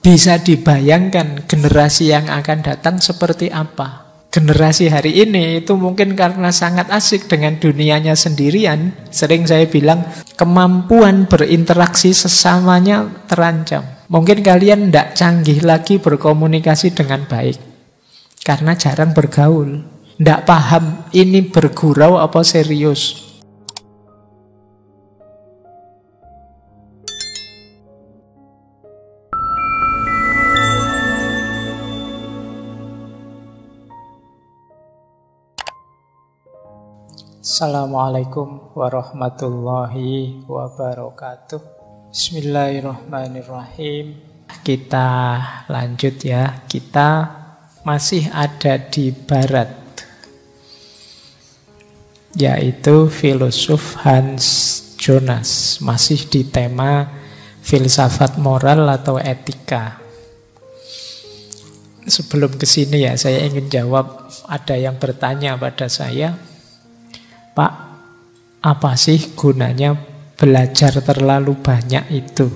Bisa dibayangkan generasi yang akan datang seperti apa. Generasi hari ini itu mungkin karena sangat asik dengan dunianya sendirian. Sering saya bilang kemampuan berinteraksi sesamanya terancam. Mungkin kalian tidak canggih lagi berkomunikasi dengan baik karena jarang bergaul. Tidak paham ini bergurau apa serius. Assalamualaikum warahmatullahi wabarakatuh. Bismillahirrahmanirrahim. Kita lanjut ya. Kita masih ada di barat, yaitu filosof Hans Jonas. Masih di tema filsafat moral atau etika. Sebelum ke sini ya, saya ingin jawab. Ada yang bertanya pada saya, Pak, apa sih gunanya belajar terlalu banyak itu?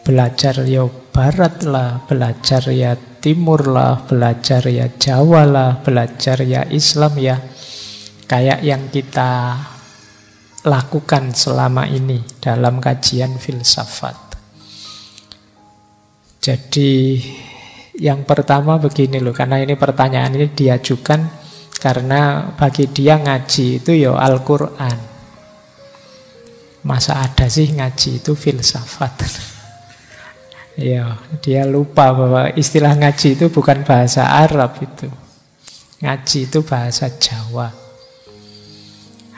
Belajar ya barat lah, belajar ya timur lah, belajar ya Jawa lah, belajar ya Islam ya. Kayak yang kita lakukan selama ini dalam kajian filsafat. Jadi yang pertama begini loh, karena ini pertanyaan ini diajukan karena bagi dia ngaji itu ya Al-Quran. Masa ada sih ngaji itu filsafat? Ya, dia lupa bahwa istilah ngaji itu bukan bahasa Arab itu. Ngaji itu bahasa Jawa.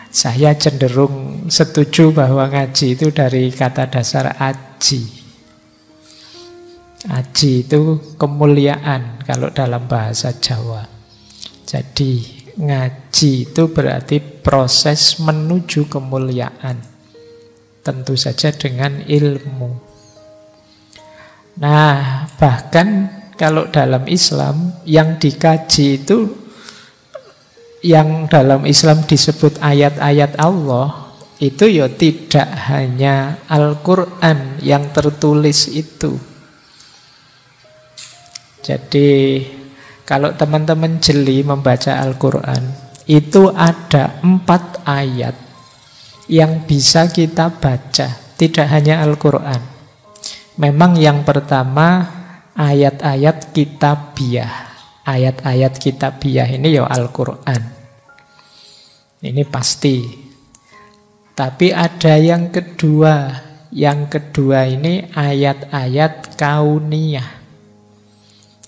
Saya cenderung setuju bahwa ngaji itu dari kata dasar aji. Aji itu kemuliaan kalau dalam bahasa Jawa. Jadi ngaji itu berarti proses menuju kemuliaan. Tentu saja dengan ilmu. Nah, bahkan kalau dalam Islam yang dikaji itu, yang dalam Islam disebut ayat-ayat Allah, itu ya tidak hanya Al-Quran yang tertulis itu. Jadi kalau teman-teman jeli membaca Al-Quran, itu ada 4 ayat yang bisa kita baca, tidak hanya Al-Quran. Memang yang pertama ayat-ayat kitabiah. Ayat-ayat kitabiah ini ya Al-Quran. Ini pasti. Tapi ada yang kedua. Yang kedua ini ayat-ayat kauniyah.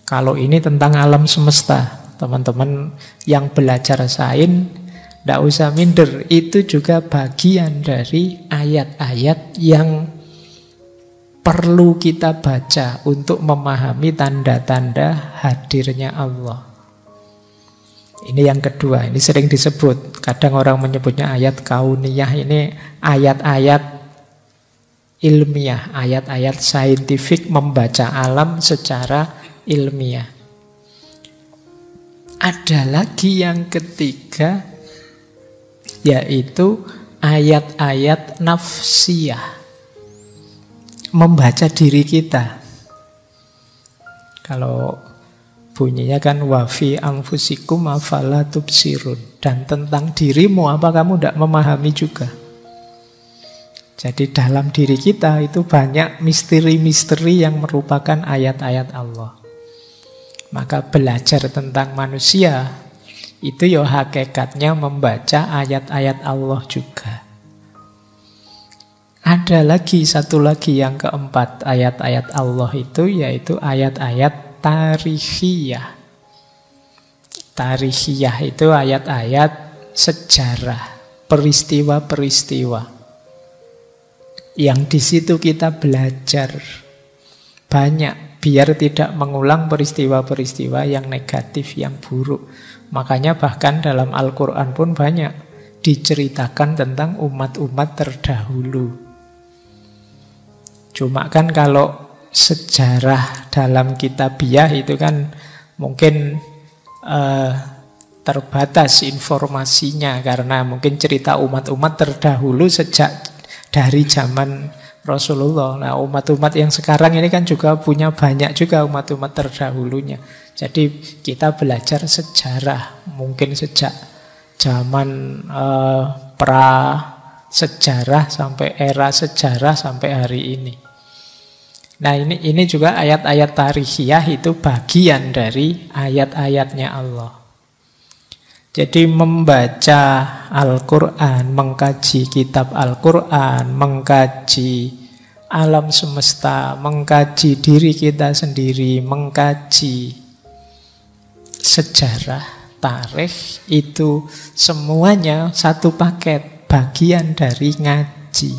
Kalau ini tentang alam semesta, teman-teman yang belajar sains, tidak usah minder. Itu juga bagian dari ayat-ayat yang perlu kita baca untuk memahami tanda-tanda hadirnya Allah. Ini yang kedua, ini sering disebut. Kadang orang menyebutnya ayat kauniyah, ini ayat-ayat ilmiah, ayat-ayat saintifik membaca alam secara ilmiah. Ada lagi yang ketiga, yaitu ayat-ayat nafsiyah, membaca diri kita. Kalau bunyinya kan wafi anfusikum afala tubsirun, dan tentang dirimu apa kamu tidak memahami juga. Jadi dalam diri kita itu banyak misteri-misteri yang merupakan ayat-ayat Allah. Maka belajar tentang manusia itu ya hakikatnya membaca ayat-ayat Allah juga. Ada lagi satu lagi yang keempat ayat-ayat Allah itu, yaitu ayat-ayat tarikhiyah. Tarikhiyah itu ayat-ayat sejarah, peristiwa-peristiwa yang di situ kita belajar banyak, biar tidak mengulang peristiwa-peristiwa yang negatif, yang buruk. Makanya bahkan dalam Al-Quran pun banyak diceritakan tentang umat-umat terdahulu. Cuma kan kalau sejarah dalam kitabiah itu kan mungkin terbatas informasinya, karena mungkin cerita umat-umat terdahulu sejak dari zaman Rasulullah. Nah, umat-umat yang sekarang ini kan juga punya banyak juga umat-umat terdahulunya. Jadi kita belajar sejarah, mungkin sejak zaman pra sejarah sampai era sejarah sampai hari ini. Nah, ini juga ayat-ayat tarikhiyah itu bagian dari ayat-ayatnya Allah. Jadi membaca Al-Quran, mengkaji kitab Al-Quran, mengkaji alam semesta, mengkaji diri kita sendiri, mengkaji sejarah, tarikh, itu semuanya satu paket, bagian dari ngaji.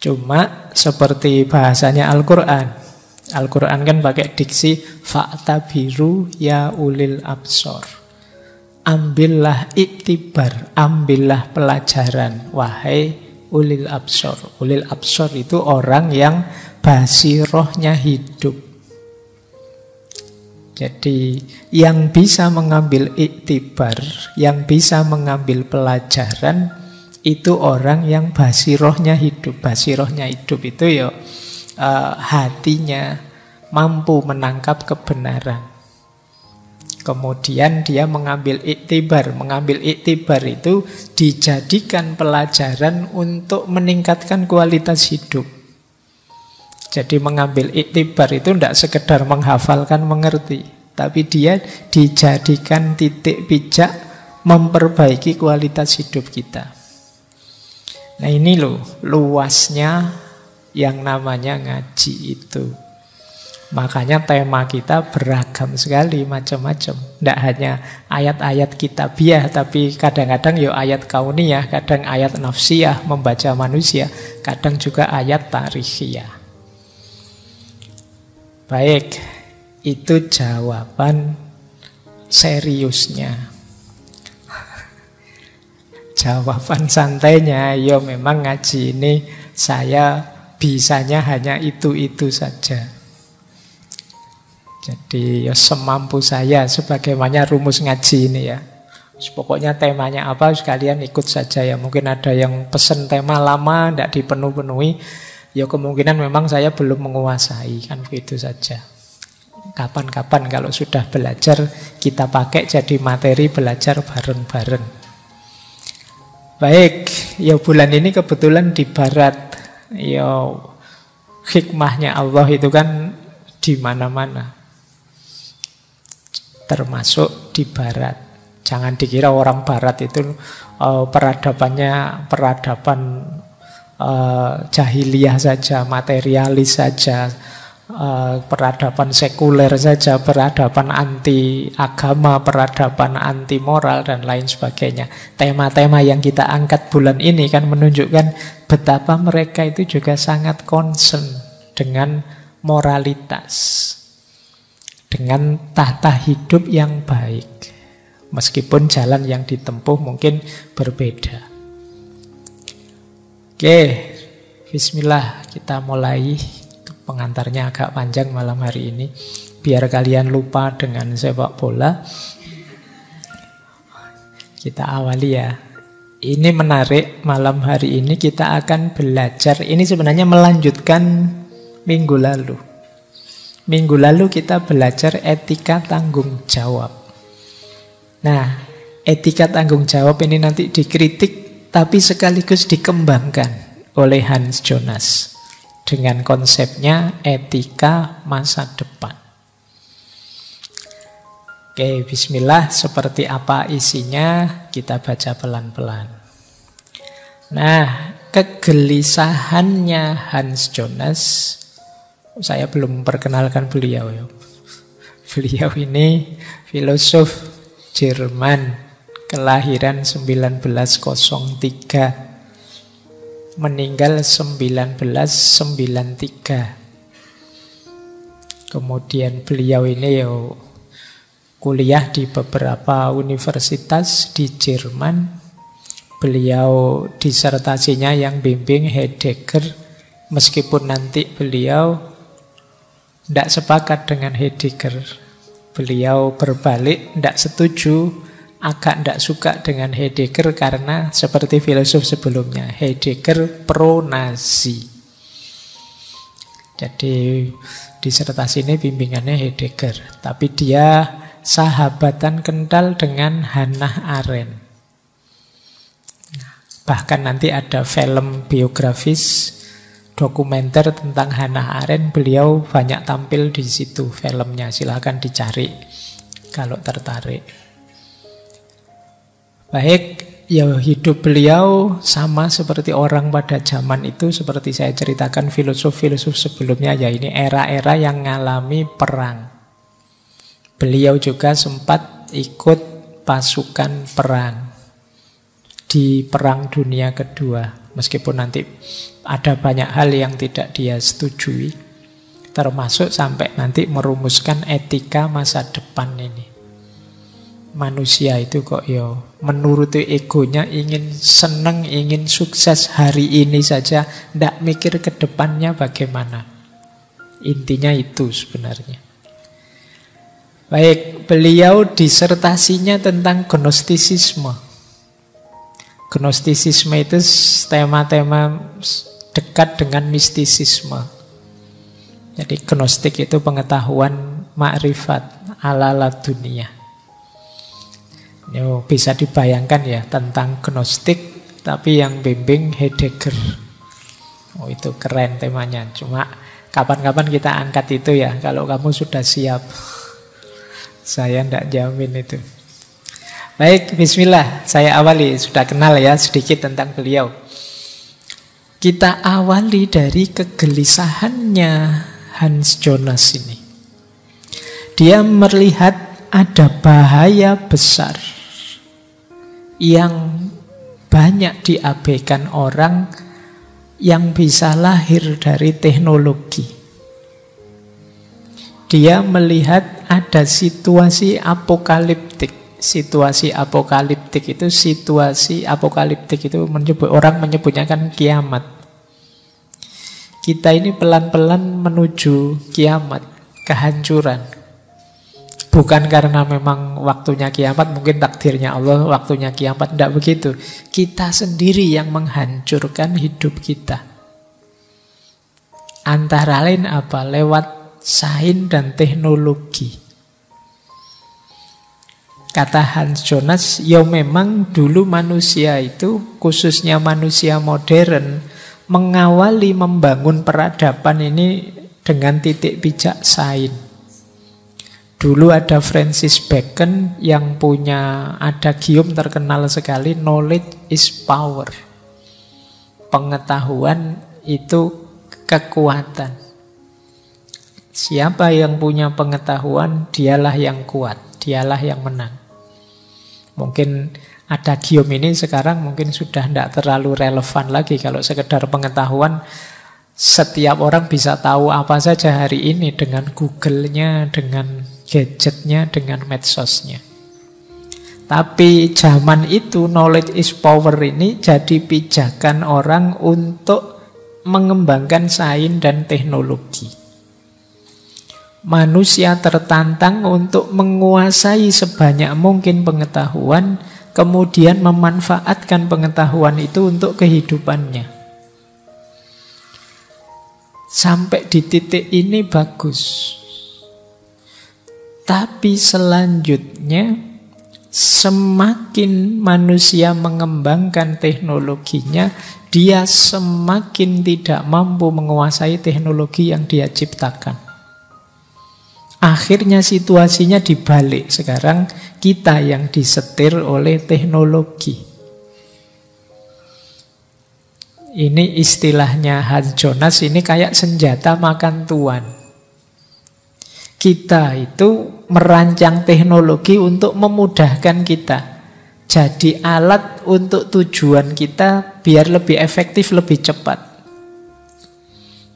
Cuma seperti bahasanya Al-Quran. Al-Quran kan pakai diksi fa'tabiru ya ulil absor. Ambillah iktibar, ambillah pelajaran, wahai ulil absor. Ulil absor itu orang yang basirohnya hidup. Jadi yang bisa mengambil iktibar, yang bisa mengambil pelajaran, itu orang yang basirohnya hidup. Basirohnya hidup itu ya hatinya mampu menangkap kebenaran. Kemudian dia mengambil iktibar. Mengambil iktibar itu dijadikan pelajaran untuk meningkatkan kualitas hidup. Jadi mengambil iktibar itu tidak sekedar menghafalkan, mengerti, tapi dia dijadikan titik pijak memperbaiki kualitas hidup kita. Nah ini loh luasnya yang namanya ngaji itu. Makanya tema kita beragam sekali, macam-macam. Tidak hanya ayat-ayat kitabiah, tapi kadang-kadang ya ayat kauniyah, kadang ayat nafsiyah, membaca manusia, kadang juga ayat tarikhiyah. Baik, itu jawaban seriusnya. Jawaban santainya, ya memang ngaji ini saya bisanya hanya itu-itu saja. Jadi ya semampu saya, sebagaimana rumus ngaji ini ya. Pokoknya temanya apa sekalian ikut saja ya. Mungkin ada yang pesen tema lama tidak dipenuhi, ya kemungkinan memang saya belum menguasai, kan begitu saja. Kapan-kapan kalau sudah belajar kita pakai jadi materi belajar bareng-bareng. Baik, ya bulan ini kebetulan di barat. Ya hikmahnya Allah itu kan di mana-mana, termasuk di barat. Jangan dikira orang barat itu peradabannya peradaban jahiliyah saja, materialis saja, peradaban sekuler saja, peradaban anti agama, peradaban anti moral dan lain sebagainya. Tema-tema yang kita angkat bulan ini kan menunjukkan betapa mereka itu juga sangat concern dengan moralitas, dengan tata hidup yang baik, meskipun jalan yang ditempuh mungkin berbeda. Oke, bismillah, kita mulai. Pengantarnya agak panjang malam hari ini, biar kalian lupa dengan sepak bola. Kita awali ya. Ini menarik, malam hari ini kita akan belajar. Ini sebenarnya melanjutkan minggu lalu. Minggu lalu kita belajar etika tanggung jawab. Nah, etika tanggung jawab ini nanti dikritik, tapi sekaligus dikembangkan oleh Hans Jonas dengan konsepnya etika masa depan. Oke, bismillah, seperti apa isinya kita baca pelan-pelan. Nah, kegelisahannya Hans Jonas, saya belum memperkenalkan beliau ya. Beliau ini filosof Jerman, kelahiran 1903, meninggal 1993. Kemudian beliau ini ya kuliah di beberapa universitas di Jerman. Beliau disertasinya yang bimbing Heidegger, meskipun nanti beliau tidak sepakat dengan Heidegger. Beliau berbalik, tidak setuju agak tidak suka dengan Heidegger karena seperti filosof sebelumnya, Heidegger pro-Nazi. Jadi disertasi ini bimbingannya Heidegger, tapi dia sahabatan kental dengan Hannah Arendt. Bahkan nanti ada film biografis dokumenter tentang Hannah Arendt, beliau banyak tampil di situ filmnya, silahkan dicari kalau tertarik. Baik, ya hidup beliau sama seperti orang pada zaman itu, seperti saya ceritakan filosof-filosof sebelumnya, ya ini era-era yang mengalami perang. Beliau juga sempat ikut pasukan perang di Perang Dunia Kedua, meskipun nanti ada banyak hal yang tidak dia setujui, termasuk sampai nanti merumuskan etika masa depan ini. Manusia itu kok menuruti egonya, ingin seneng, ingin sukses hari ini saja, tidak mikir ke depannya bagaimana. Intinya itu sebenarnya. Baik, beliau disertasinya tentang gnostisisme. Gnostisisme itu tema-tema dekat dengan mistisisme. Jadi gnostik itu pengetahuan makrifat ala dunia. Bisa dibayangkan ya tentang gnostik, tapi yang bimbing Heidegger. Itu keren temanya. Cuma kapan-kapan kita angkat itu ya, kalau kamu sudah siap. Saya tidak jamin itu. Baik, bismillah, saya awali. Sudah kenal ya sedikit tentang beliau. Kita awali dari kegelisahannya Hans Jonas ini. Dia melihat ada bahaya besar yang banyak diabaikan orang yang bisa lahir dari teknologi. Dia melihat ada situasi apokaliptik. Situasi apokaliptik itu orang menyebutnya kan kiamat. Kita ini pelan-pelan menuju kiamat, kehancuran. Bukan karena memang waktunya kiamat, mungkin takdirnya Allah waktunya kiamat, tidak begitu. Kita sendiri yang menghancurkan hidup kita. Antara lain apa? Lewat sains dan teknologi. Kata Hans Jonas, ya memang dulu manusia itu, khususnya manusia modern, mengawali membangun peradaban ini dengan titik pijak sains. Dulu ada Francis Bacon yang punya adagium terkenal sekali, knowledge is power. Pengetahuan itu kekuatan. Siapa yang punya pengetahuan, dialah yang kuat, dialah yang menang. Mungkin adagium ini sekarang mungkin sudah tidak terlalu relevan lagi. Kalau sekedar pengetahuan, setiap orang bisa tahu apa saja hari ini dengan Google-nya, dengan gadgetnya, dengan medsosnya. Tapi zaman itu knowledge is power ini jadi pijakan orang untuk mengembangkan sains dan teknologi. Manusia tertantang untuk menguasai sebanyak mungkin pengetahuan, kemudian memanfaatkan pengetahuan itu untuk kehidupannya. Sampai di titik ini bagus. Tapi selanjutnya, semakin manusia mengembangkan teknologinya, dia semakin tidak mampu menguasai teknologi yang dia ciptakan. Akhirnya situasinya dibalik. Sekarang kita yang disetir oleh teknologi. Ini istilahnya Hans Jonas, ini kayak senjata makan tuan. Kita itu merancang teknologi untuk memudahkan kita. Jadi alat untuk tujuan kita biar lebih efektif, lebih cepat.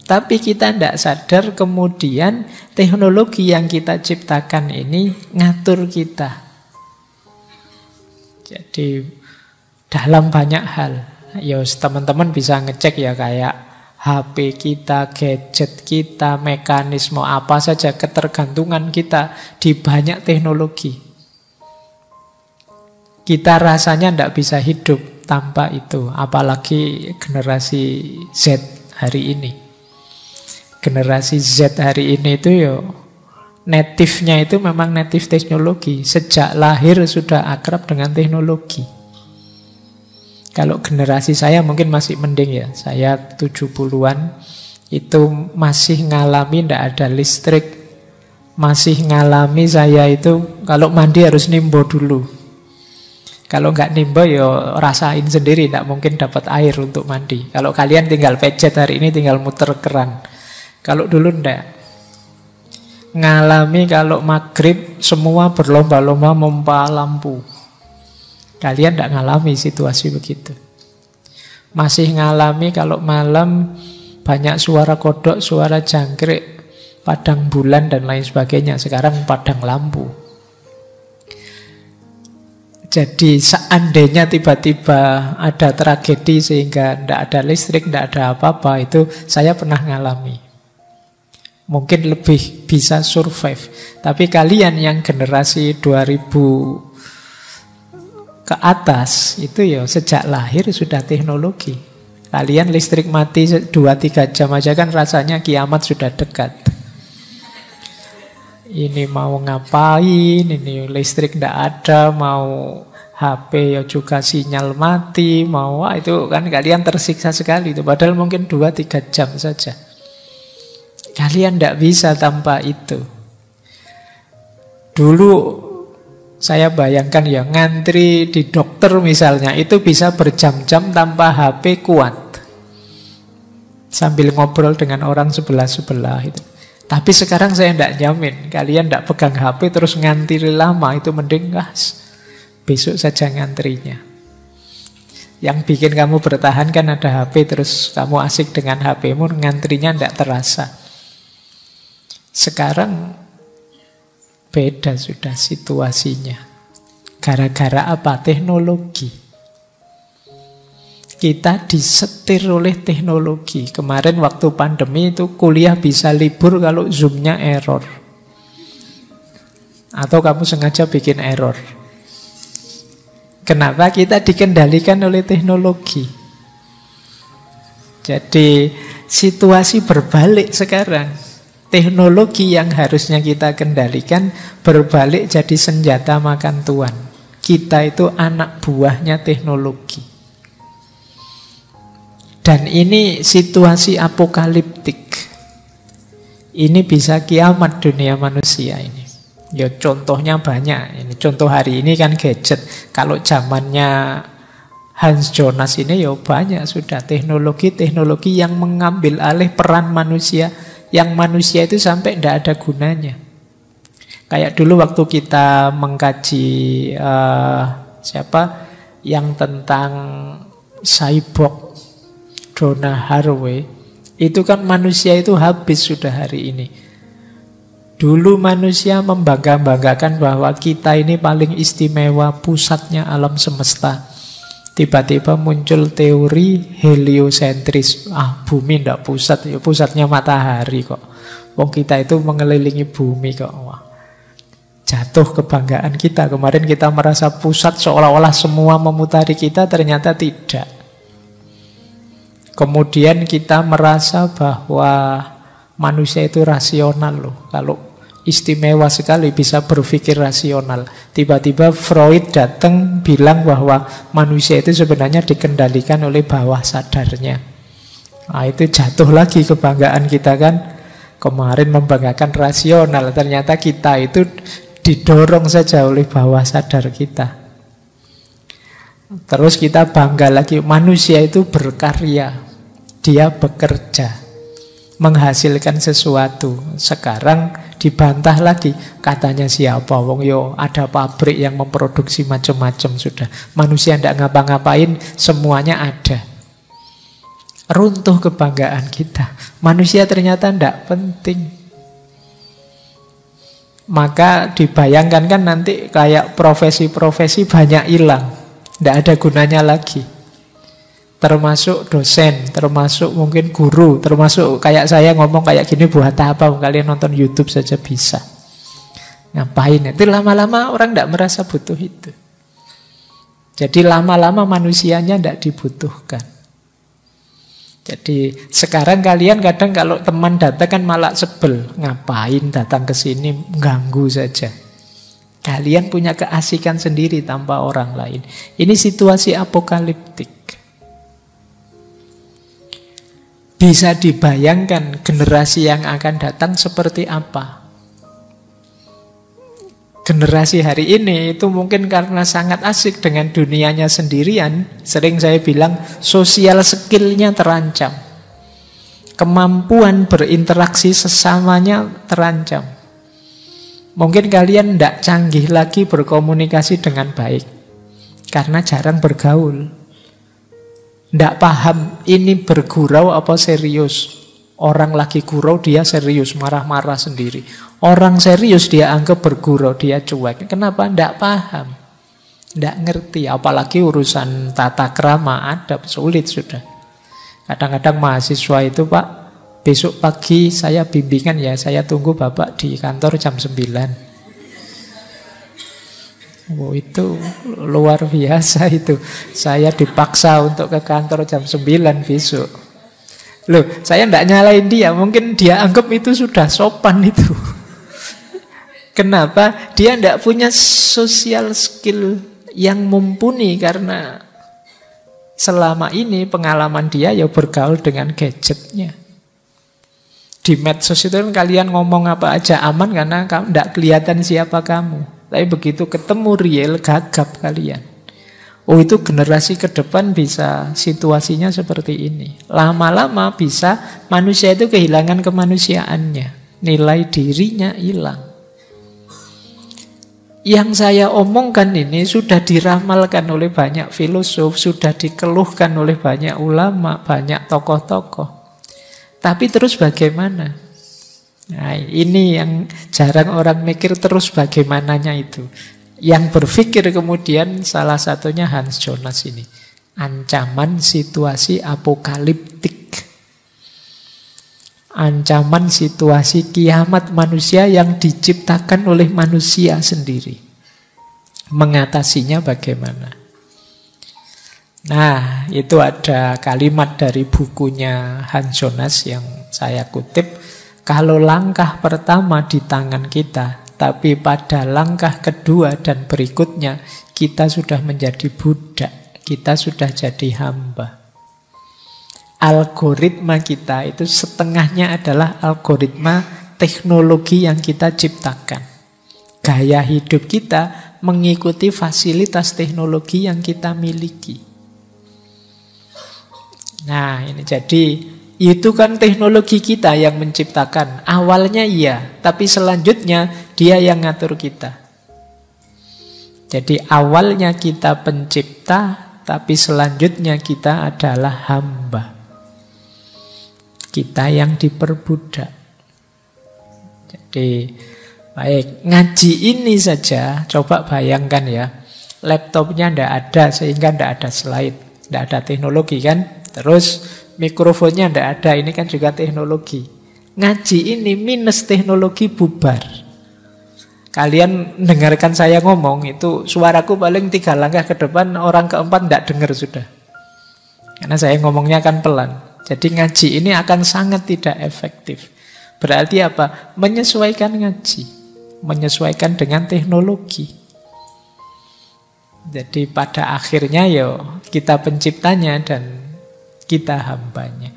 Tapi kita tidak sadar kemudian teknologi yang kita ciptakan ini ngatur kita. Jadi dalam banyak hal, ya teman-teman bisa ngecek ya kayak HP kita, gadget kita, mekanisme apa saja, ketergantungan kita di banyak teknologi. Kita rasanya tidak bisa hidup tanpa itu. Apalagi generasi Z hari ini. Generasi Z hari ini itu ya native-nya itu memang native teknologi. Sejak lahir sudah akrab dengan teknologi. Kalau generasi saya mungkin masih mending ya. Saya 70-an itu masih ngalami tidak ada listrik. Masih ngalami saya itu kalau mandi harus nimbo dulu. Kalau nggak nimbo ya rasain sendiri, tidak mungkin dapat air untuk mandi. Kalau kalian tinggal pencet hari ini tinggal muter keran. Kalau dulu ndak. Ngalami kalau maghrib semua berlomba-lomba memompa lampu. Kalian tidak ngalami situasi begitu. Masih ngalami kalau malam banyak suara kodok, suara jangkrik, padang bulan dan lain sebagainya. Sekarang padang lampu. Jadi seandainya tiba-tiba ada tragedi sehingga tidak ada listrik, tidak ada apa-apa, itu saya pernah ngalami. Mungkin lebih bisa survive. Tapi kalian yang generasi 2000 ke atas, itu ya sejak lahir sudah teknologi. Kalian listrik mati 2-3 jam aja kan rasanya kiamat sudah dekat. Ini mau ngapain, ini listrik tidak ada, mau HP ya juga sinyal mati, mau itu kan kalian tersiksa sekali itu. Padahal mungkin 2-3 jam saja. Kalian tidak bisa tanpa itu. Dulu saya bayangkan ya ngantri di dokter misalnya itu bisa berjam-jam tanpa HP kuat. Sambil ngobrol dengan orang sebelah-sebelah itu. Tapi sekarang saya tidak jamin. Kalian tidak pegang HP terus ngantri lama. Itu mending besok saja ngantrinya. Yang bikin kamu bertahan kan ada HP. Terus kamu asik dengan HP-mu, ngantrinya tidak terasa. Sekarang beda sudah situasinya. Gara-gara apa? Teknologi. Kita disetir oleh teknologi. Kemarin waktu pandemi itu kuliah bisa libur kalau Zoom-nya error. Atau kamu sengaja bikin error. Kenapa? Kita dikendalikan oleh teknologi. Jadi situasi berbalik sekarang. Teknologi yang harusnya kita kendalikan berbalik jadi senjata makan tuan. Kita itu anak buahnya teknologi. Dan ini situasi apokaliptik. Ini bisa kiamat dunia manusia ini. Ya contohnya banyak. Ini contoh hari ini kan gadget. Kalau zamannya Hans Jonas ini ya banyak sudah teknologi-teknologi yang mengambil alih peran manusia. Yang manusia itu sampai tidak ada gunanya. Kayak dulu waktu kita mengkaji yang tentang cyborg, Donna Haraway, itu kan manusia itu habis sudah hari ini. Dulu manusia membangga-banggakan bahwa kita ini paling istimewa, pusatnya alam semesta. Tiba-tiba muncul teori heliosentris. Bumi tidak pusat, ya pusatnya matahari kok. Wong kita itu mengelilingi bumi kok. Wah. Jatuh kebanggaan kita. Kemarin kita merasa pusat seolah-olah semua memutari kita, ternyata tidak. Kemudian kita merasa bahwa manusia itu rasional loh. Kalau istimewa sekali bisa berpikir rasional. Tiba-tiba Freud datang bilang bahwa manusia itu sebenarnya dikendalikan oleh bawah sadarnya. Itu jatuh lagi kebanggaan kita kan. Kemarin membanggakan rasional, ternyata kita itu didorong saja oleh bawah sadar kita. Terus kita bangga lagi, manusia itu berkarya. Dia bekerja, menghasilkan sesuatu. Sekarang dibantah lagi. Katanya siapa? Wong yo ada pabrik yang memproduksi macam-macam sudah. Manusia tidak ngapa-ngapain, semuanya ada. Runtuh kebanggaan kita. Manusia ternyata tidak penting. Maka dibayangkan kan nanti kayak profesi-profesi banyak hilang. Tidak ada gunanya lagi. Termasuk dosen, termasuk mungkin guru, termasuk kayak saya ngomong kayak gini buat apa? Kalian nonton YouTube saja bisa. Ngapain? Itu lama-lama orang tidak merasa butuh itu. Jadi lama-lama manusianya tidak dibutuhkan. Jadi sekarang kalian kadang kalau teman datang kan malah sebel. Ngapain datang ke sini, ganggu saja. Kalian punya keasikan sendiri tanpa orang lain. Ini situasi apokaliptik. Bisa dibayangkan generasi yang akan datang seperti apa? Generasi hari ini itu mungkin karena sangat asik dengan dunianya sendirian, sering saya bilang sosial skill-nya terancam. Kemampuan berinteraksi sesamanya terancam. Mungkin kalian tidak canggih lagi berkomunikasi dengan baik karena jarang bergaul. Tidak paham ini bergurau apa serius. Orang lagi gurau dia serius, marah-marah sendiri. Orang serius dia anggap bergurau, dia cuek. Kenapa? Tidak paham. Tidak ngerti. Apalagi urusan tata krama, adab, sulit sudah. Kadang-kadang mahasiswa itu, Pak, besok pagi saya bimbingan ya, saya tunggu Bapak di kantor jam 9. Oh, itu luar biasa itu. Saya dipaksa untuk ke kantor jam 9 besok. Loh, saya tidak nyalain dia. Mungkin dia anggap itu sudah sopan itu. Kenapa? Dia tidak punya social skill yang mumpuni karena selama ini pengalaman dia ya bergaul dengan gadgetnya. Di medsos itu kan kalian ngomong apa aja aman karena kamu tidak kelihatan siapa kamu. Tapi begitu ketemu real, gagap kalian. Oh, itu generasi ke depan bisa situasinya seperti ini. Lama-lama bisa manusia itu kehilangan kemanusiaannya. Nilai dirinya hilang. Yang saya omongkan ini sudah diramalkan oleh banyak filosof, sudah dikeluhkan oleh banyak ulama, banyak tokoh-tokoh. Tapi terus bagaimana? Nah, ini yang jarang orang mikir terus bagaimananya itu. Yang berpikir kemudian salah satunya Hans Jonas ini. Ancaman situasi apokaliptik. Ancaman situasi kiamat manusia yang diciptakan oleh manusia sendiri. Mengatasinya bagaimana? Nah, itu ada kalimat dari bukunya Hans Jonas yang saya kutip. Kalau langkah pertama di tangan kita, tapi pada langkah kedua dan berikutnya kita sudah menjadi budak, kita sudah jadi hamba. Algoritma kita itu setengahnya adalah algoritma teknologi yang kita ciptakan. Gaya hidup kita mengikuti fasilitas teknologi yang kita miliki. Nah, ini jadi itu kan teknologi kita yang menciptakan. Awalnya iya, tapi selanjutnya dia yang ngatur kita. Jadi awalnya kita pencipta, tapi selanjutnya kita adalah hamba. Kita yang diperbudak. Jadi baik, ngaji ini saja, coba bayangkan ya. Laptopnya tidak ada sehingga tidak ada slide, tidak ada teknologi kan. Terus mikrofonnya tidak ada, ini kan juga teknologi. Ngaji ini minus teknologi bubar. Kalian dengarkan saya ngomong, itu suaraku paling 3 langkah ke depan, orang keempat tidak dengar sudah. Karena saya ngomongnya kan pelan. Jadi ngaji ini akan sangat tidak efektif. Berarti apa? Menyesuaikan ngaji. Menyesuaikan dengan teknologi. Jadi pada akhirnya ya kita penciptanya dan kita hambanya.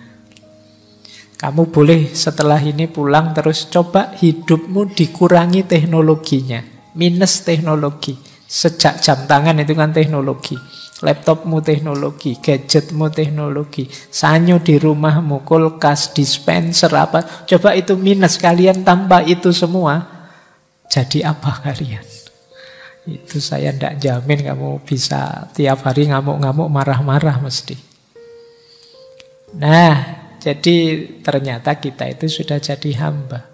Kamu boleh setelah ini pulang terus coba hidupmu dikurangi teknologinya. Minus teknologi. Sejak jam tangan itu kan teknologi. Laptopmu teknologi, gadgetmu teknologi. Sanyo di rumahmu, kulkas, dispenser apa. Coba itu minus, kalian tanpa itu semua. Jadi apa kalian? Itu saya tidak jamin kamu bisa tiap hari ngamuk-ngamuk, marah-marah mesti. Nah, jadi ternyata kita itu sudah jadi hamba.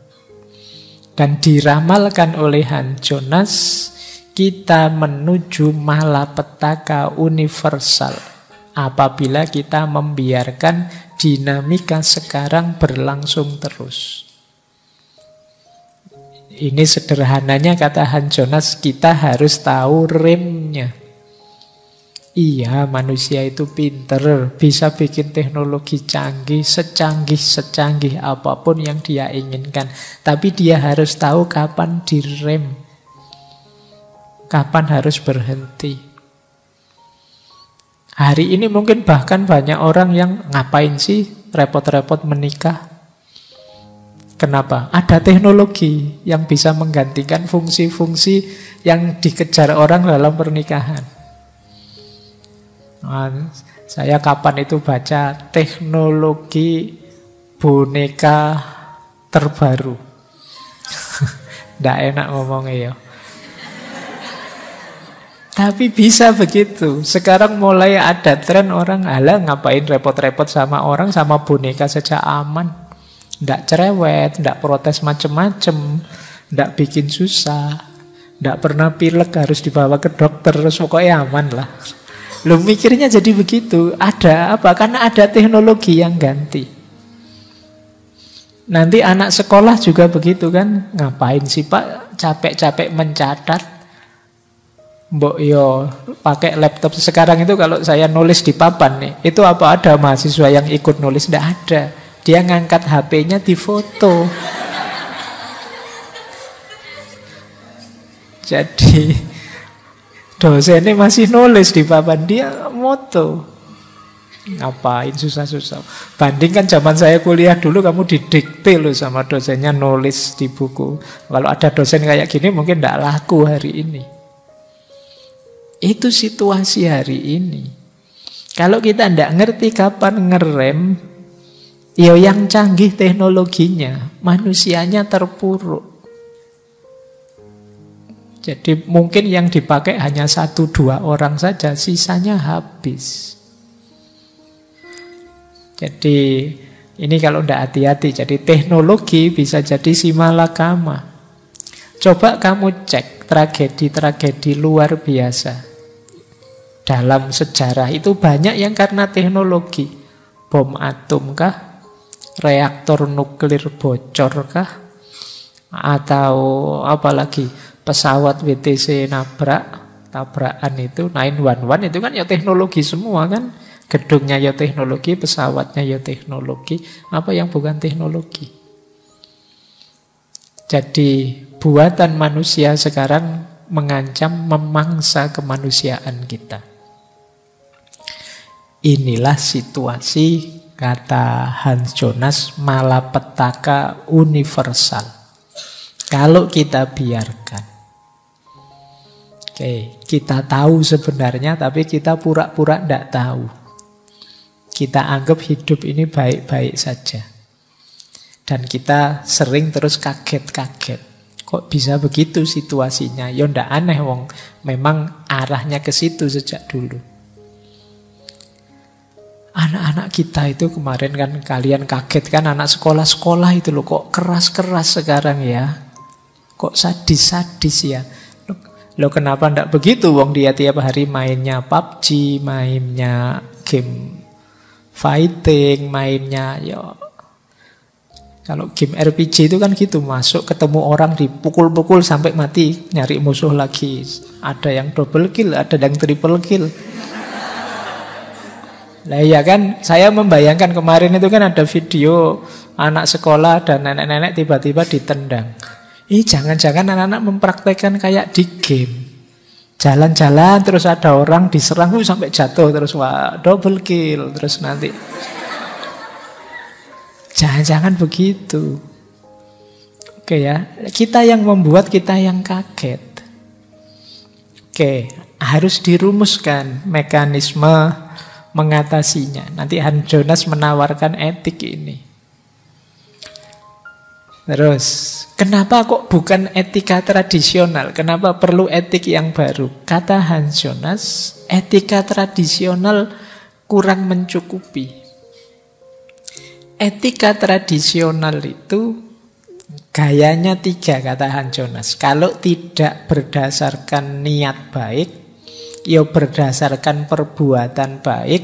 Dan diramalkan oleh Hans Jonas, kita menuju malapetaka universal apabila kita membiarkan dinamika sekarang berlangsung terus. Ini sederhananya kata Hans Jonas, kita harus tahu remnya. Iya, manusia itu pinter, bisa bikin teknologi canggih, secanggih apapun yang dia inginkan. Tapi dia harus tahu kapan direm, kapan harus berhenti. Hari ini mungkin bahkan banyak orang yang ngapain sih repot-repot menikah. Kenapa? Ada teknologi yang bisa menggantikan fungsi-fungsi yang dikejar orang dalam pernikahan. Nah, saya kapan itu baca teknologi boneka terbaru. Nggak enak ngomongnya ya. Tapi bisa begitu. Sekarang mulai ada tren orang, alah ngapain repot-repot sama orang, sama boneka saja aman. Nggak cerewet, nggak protes macem-macem, nggak bikin susah, nggak pernah pilek harus dibawa ke dokter, terus pokoknya aman lah. Lu mikirnya jadi begitu. Ada apa? Karena ada teknologi yang ganti. Nanti anak sekolah juga begitu kan. Ngapain sih Pak capek-capek mencatat? Mbok yo pakai laptop. Sekarang itu kalau saya nulis di papan nih, itu apa ada mahasiswa yang ikut nulis? Tidak ada. Dia ngangkat HP-nya difoto. Jadi dosennya masih nulis di papan, dia moto. Ngapain susah-susah. Bandingkan zaman saya kuliah dulu, kamu didikte loh sama dosennya nulis di buku. Kalau ada dosen kayak gini mungkin tidak laku hari ini. Itu situasi hari ini. Kalau kita tidak ngerti kapan ngerem, ya yang canggih teknologinya, manusianya terpuruk. Jadi mungkin yang dipakai hanya 1-2 orang saja, sisanya habis. Jadi ini kalau tidak hati-hati, jadi teknologi bisa jadi simalakama. Coba kamu cek tragedi-tragedi luar biasa. Dalam sejarah itu banyak yang karena teknologi. Bom atom kah? Reaktor nuklir bocor kah? Atau apa lagi? Pesawat WTC tabrakan itu 911 itu kan ya teknologi semua kan. Gedungnya ya teknologi, pesawatnya ya teknologi. Apa yang bukan teknologi? Jadi buatan manusia sekarang mengancam memangsa kemanusiaan kita. Inilah situasi, kata Hans Jonas, malapetaka universal. Kalau kita biarkan. Oke, kita tahu sebenarnya, tapi kita pura-pura tidak tahu. Kita anggap hidup ini baik-baik saja. Dan kita sering terus kaget-kaget. Kok bisa begitu situasinya? Ya ndak aneh wong, memang arahnya ke situ sejak dulu. Anak-anak kita itu kemarin kan kalian kaget kan, anak sekolah-sekolah itu loh kok keras-keras sekarang ya. Kok sadis-sadis ya. Loh kenapa ndak begitu? Wong dia tiap hari mainnya PUBG, mainnya game fighting, mainnya ya. Kalau game RPG itu kan gitu, masuk ketemu orang dipukul-pukul sampai mati, nyari musuh lagi. Ada yang double kill, ada yang triple kill. Nah iya kan, saya membayangkan kemarin itu kan ada video anak sekolah dan nenek-nenek tiba-tiba ditendang. Jangan-jangan anak-anak mempraktekkan kayak di game. Jalan-jalan terus ada orang diserang sampai jatuh terus wah double kill terus nanti. Jangan-jangan begitu. Oke ya, kita yang membuat, kita yang kaget. Oke, harus dirumuskan mekanisme mengatasinya. Nanti Hans Jonas menawarkan etik ini. Terus, kenapa kok bukan etika tradisional? Kenapa perlu etik yang baru? Kata Hans Jonas, etika tradisional kurang mencukupi. Etika tradisional itu gayanya 3, kata Hans Jonas. Kalau tidak berdasarkan niat baik, ya berdasarkan perbuatan baik,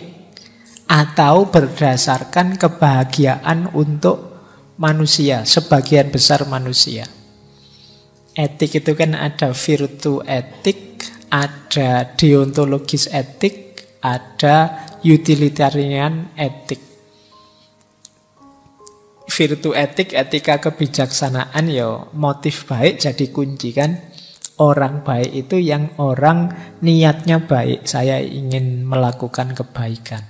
atau berdasarkan kebahagiaan untuk manusia, sebagian besar manusia. Etik itu kan ada virtu etik, ada deontologis etik, ada utilitarian etik. Virtu etik, etika kebijaksanaan, ya motif baik jadi kunci kan. Orang baik itu yang orang niatnya baik. Saya ingin melakukan kebaikan.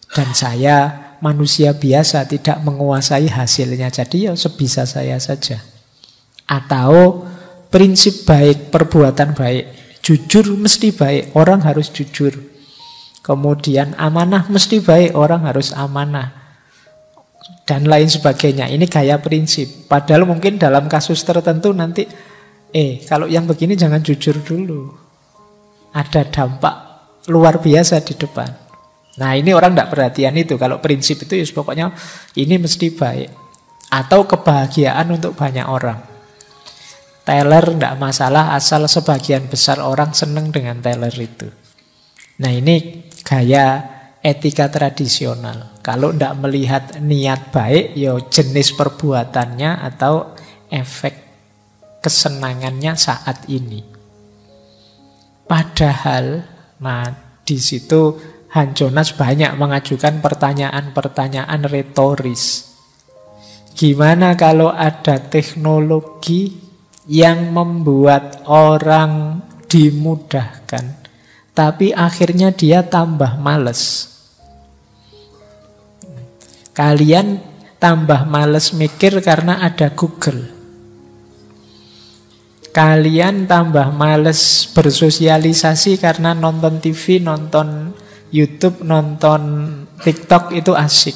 Dan saya manusia biasa, tidak menguasai hasilnya. Jadi ya sebisa saya saja. Atau prinsip baik, perbuatan baik. Jujur mesti baik, orang harus jujur. Kemudian amanah mesti baik, orang harus amanah. Dan lain sebagainya. Ini gaya prinsip. Padahal mungkin dalam kasus tertentu nanti, kalau yang begini jangan jujur dulu. Ada dampak luar biasa di depan. Nah ini orang tidak perhatian itu. Kalau prinsip itu ya pokoknya ini mesti baik. Atau kebahagiaan untuk banyak orang. Teller tidak masalah asal sebagian besar orang senang dengan teller itu. Nah ini gaya etika tradisional. Kalau tidak melihat niat baik, ya jenis perbuatannya atau efek kesenangannya saat ini. Padahal, nah di situ Han Jonas banyak mengajukan pertanyaan-pertanyaan retoris. Gimana kalau ada teknologi yang membuat orang dimudahkan, tapi akhirnya dia tambah males? Kalian tambah males mikir karena ada Google. Kalian tambah males bersosialisasi karena nonton TV, nonton YouTube, nonton TikTok itu asik.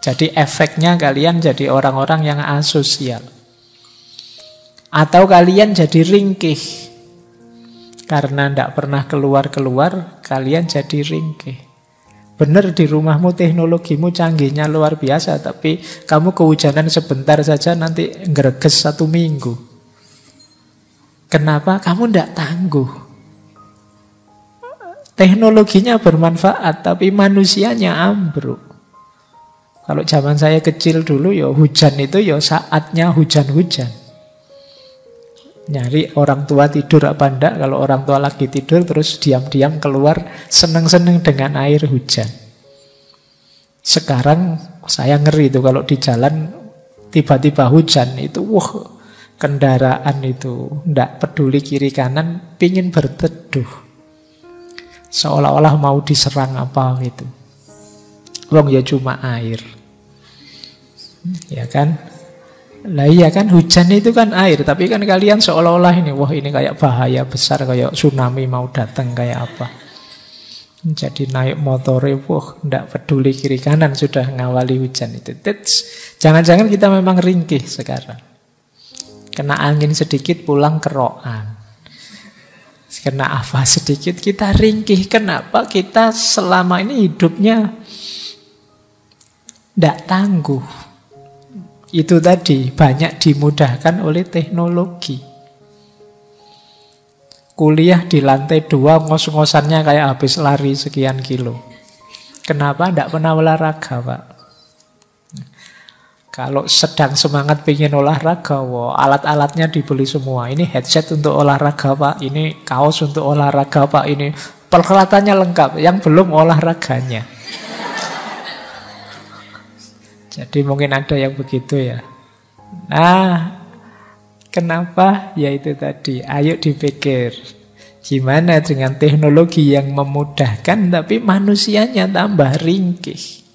Jadi efeknya kalian jadi orang-orang yang asosial. Atau kalian jadi ringkih. Karena tidak pernah keluar-keluar, kalian jadi ringkih. Benar di rumahmu teknologimu canggihnya luar biasa, tapi kamu kehujanan sebentar saja nanti ngreges 1 minggu. Kenapa? Kamu tidak tangguh. Teknologinya bermanfaat, tapi manusianya ambruk. Kalau zaman saya kecil dulu, ya hujan itu ya saatnya hujan-hujan. Nyari orang tua tidur apa enggak. Kalau orang tua lagi tidur, terus diam-diam keluar, seneng-seneng dengan air hujan. Sekarang saya ngeri itu kalau di jalan tiba-tiba hujan itu, kendaraan itu ndak peduli kiri kanan, pingin berteduh, seolah-olah mau diserang apa gitu. Wong ya cuma air, ya kan? Lah iya kan, hujan itu kan air, tapi kan kalian seolah-olah ini, ini kayak bahaya besar, kayak tsunami mau datang, kayak apa. Jadi naik motor, ndak peduli kiri kanan, sudah ngawali hujan itu. Jangan-jangan kita memang ringkih sekarang. Kena angin sedikit pulang kerokan. Kena apa sedikit kita ringkih. Kenapa kita selama ini hidupnya tidak tangguh? Itu tadi, banyak dimudahkan oleh teknologi. Kuliah di lantai 2, ngos-ngosannya kayak habis lari sekian kilo. Kenapa tidak pernah olahraga, Pak? Kalau sedang semangat pengen olahraga, alat-alatnya dibeli semua. Ini headset untuk olahraga, Pak. Ini kaos untuk olahraga, Pak. Ini peralatannya lengkap. Yang belum olahraganya. Jadi mungkin ada yang begitu ya. Nah, kenapa? Ya itu tadi. Ayo dipikir. Gimana dengan teknologi yang memudahkan, tapi manusianya tambah ringkih.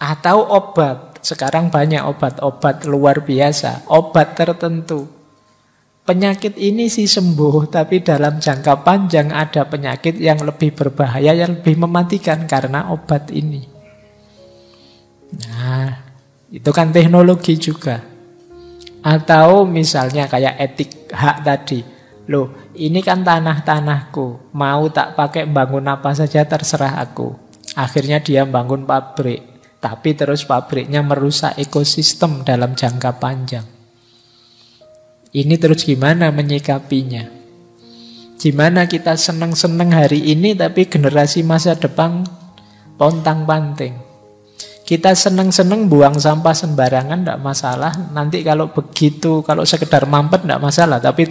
Atau obat. Sekarang banyak obat-obat luar biasa, obat tertentu. Penyakit ini sih sembuh, tapi dalam jangka panjang ada penyakit yang lebih berbahaya, yang lebih mematikan karena obat ini. Nah, itu kan teknologi juga. Atau misalnya kayak etik hak tadi. Loh, ini kan tanah-tanahku, mau tak pakai bangun apa saja terserah aku. Akhirnya dia bangun pabrik. Tapi terus pabriknya merusak ekosistem dalam jangka panjang. Ini terus gimana menyikapinya? Gimana kita seneng-seneng hari ini, tapi generasi masa depan pontang-panting. Kita seneng-seneng buang sampah sembarangan, tidak masalah. Nanti kalau begitu, kalau sekedar mampet tidak masalah. Tapi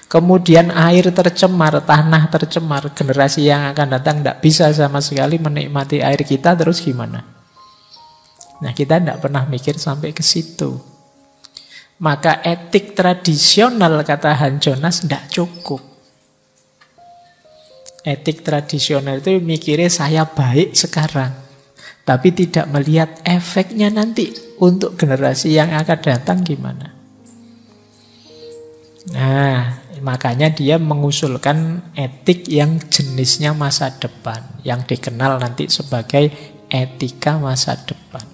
kemudian air tercemar, tanah tercemar, generasi yang akan datang tidak bisa sama sekali menikmati air kita, terus gimana? Nah, kita tidak pernah mikir sampai ke situ. Maka etik tradisional, kata Han Jonas, tidak cukup. Etik tradisional itu mikirnya saya baik sekarang, tapi tidak melihat efeknya nanti untuk generasi yang akan datang gimana. Nah, makanya dia mengusulkan etik yang jenisnya masa depan, yang dikenal nanti sebagai etika masa depan.